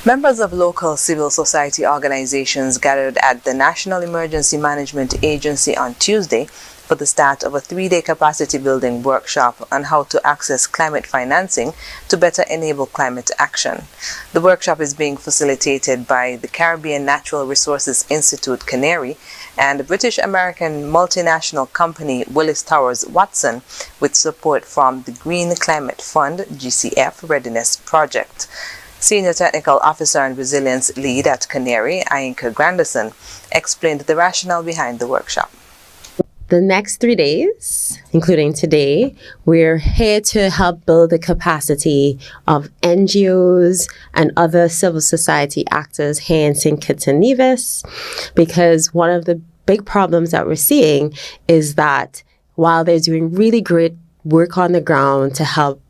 Members of local civil society organizations gathered at the National Emergency Management Agency on Tuesday for the start of a 3-day capacity building workshop on how to access climate financing to better enable climate action. The workshop is being facilitated by the Caribbean Natural Resources Institute, Canary, and the British-American multinational company Willis Towers Watson, with support from the Green Climate Fund GCF Readiness Project. Senior Technical Officer and Resilience Lead at Canary, Ainka Granderson, explained the rationale behind the workshop. The next 3 days, including today, we're here to help build the capacity of NGOs and other civil society actors here in St. Kitts and Nevis, because one of the big problems that we're seeing is that while they're doing really great work on the ground to help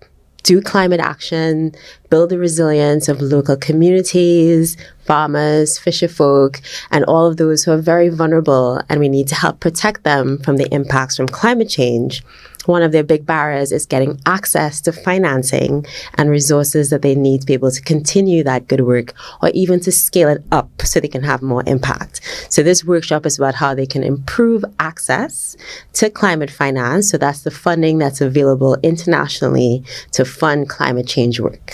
do climate action, build the resilience of local communities, farmers, fisherfolk, and all of those who are very vulnerable, and we need to help protect them from the impacts from climate change. One of their big barriers is getting access to financing and resources that they need to be able to continue that good work, or even to scale it up so they can have more impact. So this workshop is about how they can improve access to climate finance. So that's the funding that's available internationally to fund climate change work.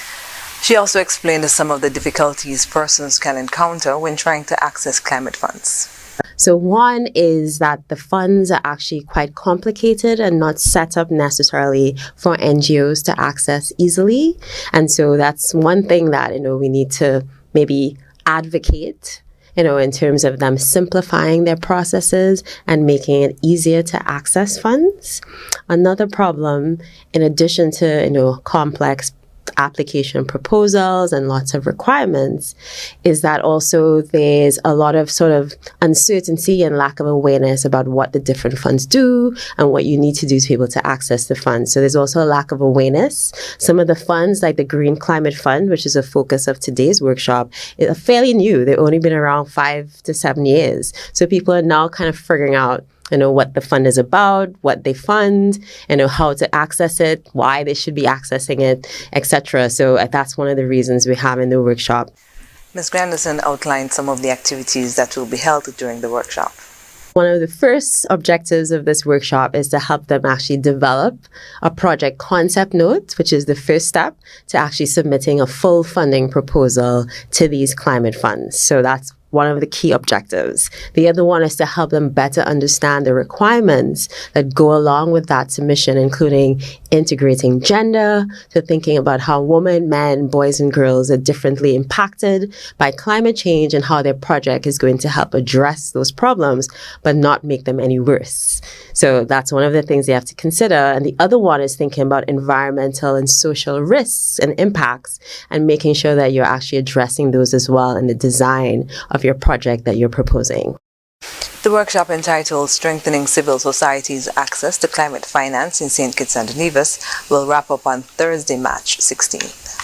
She also explained some of the difficulties persons can encounter when trying to access climate funds. So one is that the funds are actually quite complicated and not set up necessarily for NGOs to access easily. And so that's one thing that, we need to maybe advocate, in terms of them simplifying their processes and making it easier to access funds. Another problem, in addition to, complex application proposals and lots of requirements, is that also there's a lot of sort of uncertainty and lack of awareness about what the different funds do and what you need to do to be able to access the funds. So there's also a lack of awareness. Some of the funds, like the Green Climate Fund, which is a focus of today's workshop, are fairly new. They've only been around 5 to 7 years. So people are now kind of figuring out what the fund is about, what they fund, how to access it, why they should be accessing it, etc. So that's one of the reasons we have in the workshop. Ms. Granderson outlined some of the activities that will be held during the workshop. One of the first objectives of this workshop is to help them actually develop a project concept note, which is the first step to actually submitting a full funding proposal to these climate funds. So that's one of the key objectives. The other one is to help them better understand the requirements that go along with that submission, including integrating gender, so thinking about how women, men, boys, and girls are differently impacted by climate change and how their project is going to help address those problems, but not make them any worse. So that's one of the things they have to consider. And the other one is thinking about environmental and social risks and impacts and making sure that you're actually addressing those as well in the design of your project that you're proposing. The workshop, entitled Strengthening Civil Society's Access to Climate Finance in St. Kitts and Nevis, will wrap up on Thursday, March 16.